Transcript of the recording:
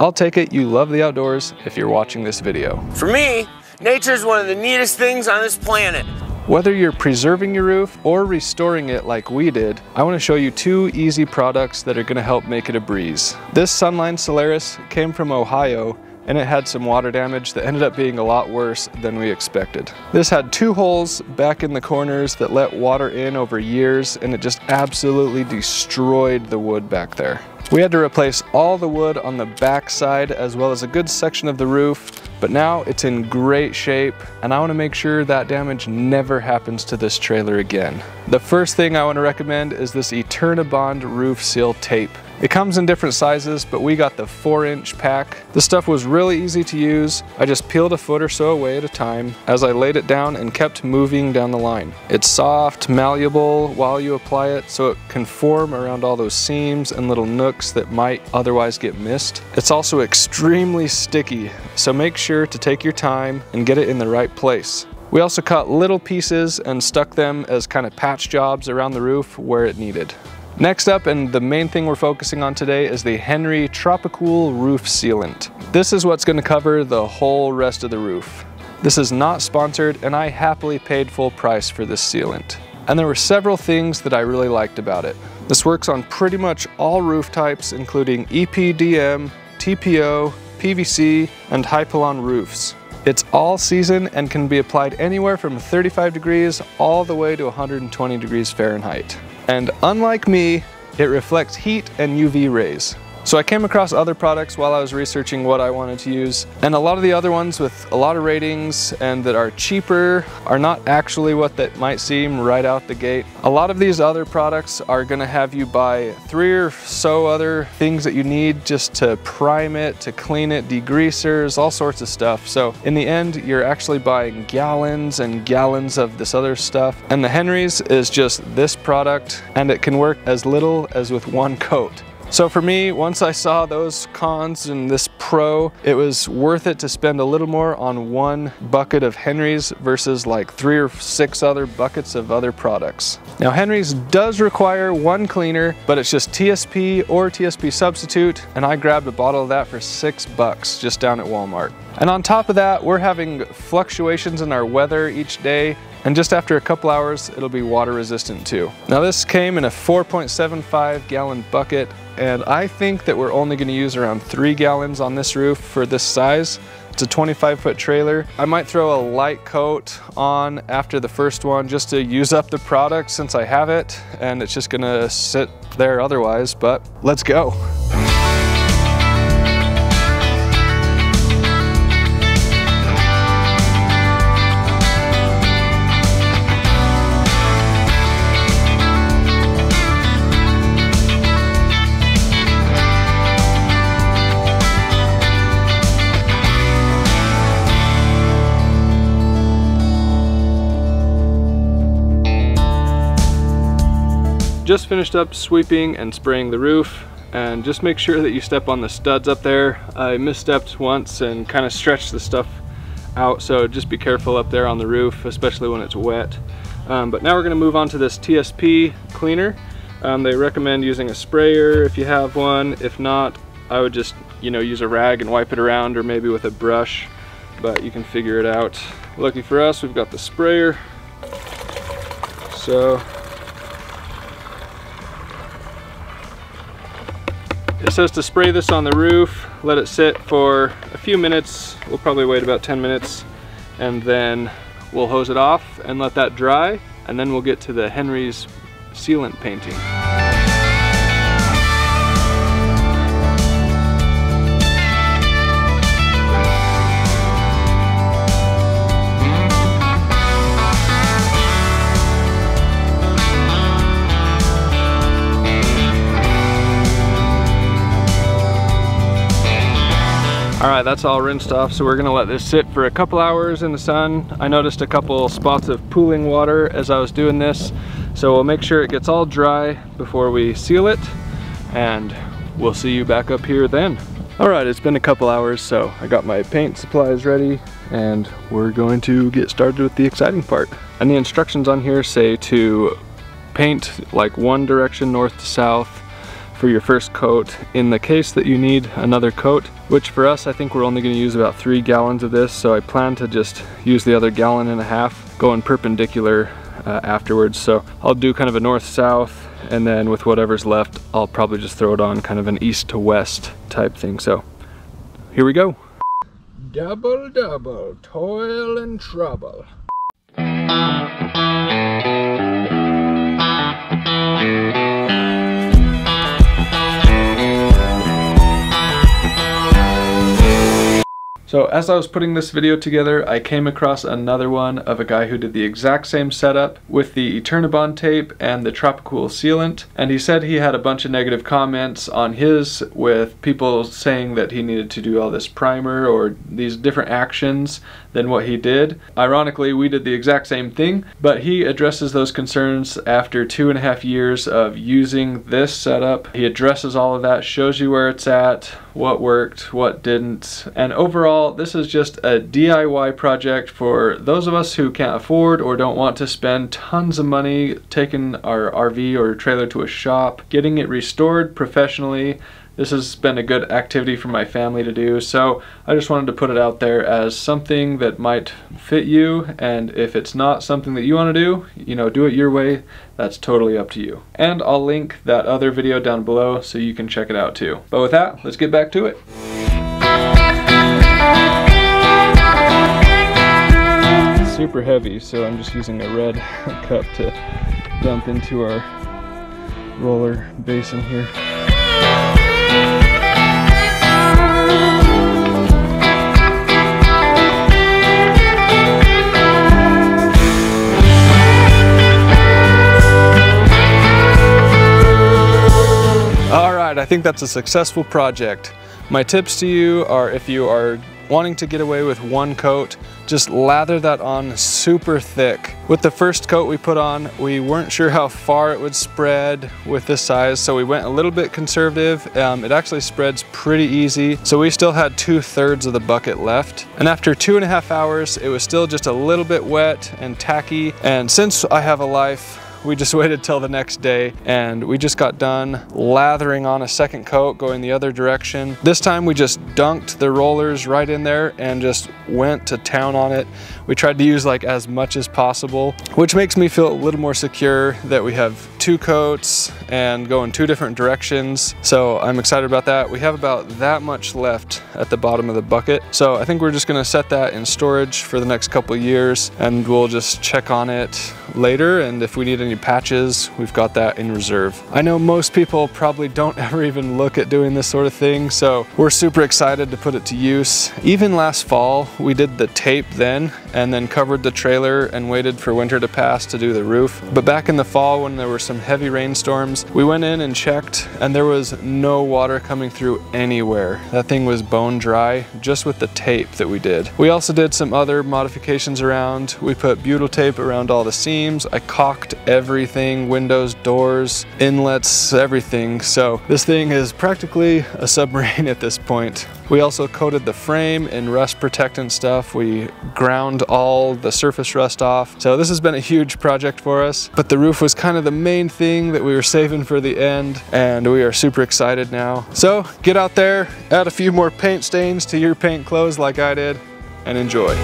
I'll take it you love the outdoors if you're watching this video. For me, nature is one of the neatest things on this planet. Whether you're preserving your roof or restoring it like we did, I want to show you two easy products that are going to help make it a breeze. This Sunline Solaris came from Ohio, and it had some water damage that ended up being a lot worse than we expected. This had two holes back in the corners that let water in over years, and it just absolutely destroyed the wood back there. We had to replace all the wood on the back side as well as a good section of the roof, but now it's in great shape, and I want to make sure that damage never happens to this trailer again. The first thing I want to recommend is this Eternabond roof seal tape. It comes in different sizes, but we got the 4-inch pack. This stuff was really easy to use. I just peeled a foot or so away at a time as I laid it down and kept moving down the line. It's soft, malleable while you apply it, so it can form around all those seams and little nooks that might otherwise get missed. It's also extremely sticky, so make sure to take your time and get it in the right place. We also cut little pieces and stuck them as kind of patch jobs around the roof where it needed. Next up, and the main thing we're focusing on today, is the Henry Tropi-Cool roof sealant. This is what's going to cover the whole rest of the roof. This is not sponsored, and I happily paid full price for this sealant. And there were several things that I really liked about it. This works on pretty much all roof types, including EPDM, TPO, PVC, and Hypalon roofs. It's all season and can be applied anywhere from 35 degrees all the way to 120 degrees Fahrenheit. And unlike me, it reflects heat and UV rays. So I came across other products while I was researching what I wanted to use, and a lot of the other ones with a lot of ratings and that are cheaper are not actually what that might seem right out the gate. A lot of these other products are going to have you buy 3 or so other things that you need just to prime it, to clean it, degreasers, all sorts of stuff. So in the end, you're actually buying gallons and gallons of this other stuff. And the Henry's is just this product, and it can work as little as with 1 coat. So for me, once I saw those cons and this pro, it was worth it to spend a little more on 1 bucket of Henry's versus like 3 or 6 other buckets of other products. Now Henry's does require 1 cleaner, but it's just TSP or TSP substitute, and I grabbed a bottle of that for $6 just down at Walmart. And on top of that, we're having fluctuations in our weather each day, and just after a couple hours, it'll be water resistant too. Now this came in a 4.75 gallon bucket, and I think that we're only going to use around 3 gallons on this roof for this size. It's a 25-foot trailer. I might throw a light coat on after the first one just to use up the product since I have it, and it's just gonna sit there otherwise, but let's go. Just finished up sweeping and spraying the roof, and just make sure that you step on the studs up there. I misstepped once and kind of stretched the stuff out, so just be careful up there on the roof, especially when it's wet. But now we're going to move on to this TSP cleaner. They recommend using a sprayer if you have one. If not, I would just use a rag and wipe it around, or maybe with a brush, but you can figure it out. Lucky for us, we've got the sprayer. So it says to spray this on the roof, let it sit for a few minutes. We'll probably wait about 10 minutes, and then we'll hose it off and let that dry, and then we'll get to the Henry's sealant painting. Alright, that's all rinsed off, so we're going to let this sit for a couple hours in the sun. I noticed a couple spots of pooling water as I was doing this, so we'll make sure it gets all dry before we seal it, and we'll see you back up here then. Alright, it's been a couple hours, so I got my paint supplies ready, and we're going to get started with the exciting part. And the instructions on here say to paint like one direction north to south, for your first coat in the case that you need another coat, which for us I think we're only going to use about 3 gallons of this, so I plan to just use the other 1.5 gallons going perpendicular afterwards. So I'll do kind of a north-south, and then with whatever's left I'll probably just throw it on kind of an east to west type thing. So here we go. Double double, toil and trouble. So as I was putting this video together, I came across another one of a guy who did the exact same setup with the Eternabond tape and the Tropi-Cool sealant, and he said he had a bunch of negative comments on his, with people saying that he needed to do all this primer or these different actions than what he did. Ironically, we did the exact same thing, but he addresses those concerns after 2.5 years of using this setup. He addresses all of that, shows you where it's at, what worked, what didn't, and overall this is just a DIY project for those of us who can't afford or don't want to spend tons of money taking our RV or trailer to a shop, getting it restored professionally. This has been a good activity for my family to do, so I just wanted to put it out there as something that might fit you, and if it's not something that you want to do, you know, do it your way. That's totally up to you. And I'll link that other video down below so you can check it out too. But with that, let's get back to it. It's super heavy, so I'm just using a red cup to dump into our roller basin here. I think that's a successful project. My tips to you are, if you are wanting to get away with one coat, just lather that on super thick. With the first coat we put on, we weren't sure how far it would spread with this size, so we went a little bit conservative. It actually spreads pretty easy, so we still had 2/3 of the bucket left. And after 2.5 hours, it was still just a little bit wet and tacky. And since I have a life, we just waited till the next day, and we just got done lathering on a second coat going the other direction. This time we just dunked the rollers right in there and just went to town on it. We tried to use like as much as possible, which makes me feel a little more secure that we have 2 coats and go in 2 different directions. So I'm excited about that. We have about that much left at the bottom of the bucket. So I think we're just gonna set that in storage for the next couple of years, and we'll just check on it later, and if we need any patches, we've got that in reserve. I know most people probably don't ever even look at doing this sort of thing, so we're super excited to put it to use. Even last fall, we did the tape then, and then covered the trailer and waited for winter to pass to do the roof. But back in the fall, when there were some heavy rainstorms, we went in and checked, and there was no water coming through anywhere. That thing was bone dry, just with the tape that we did. We also did some other modifications around. We put butyl tape around all the seams. I caulked everything, windows, doors, inlets, everything. So this thing is practically a submarine at this point. We also coated the frame in rust protectant stuff. We ground all the surface rust off. So this has been a huge project for us, but the roof was kind of the main thing that we were saving for the end, and we are super excited now. So get out there, add a few more paint stains to your paint clothes like I did, and enjoy.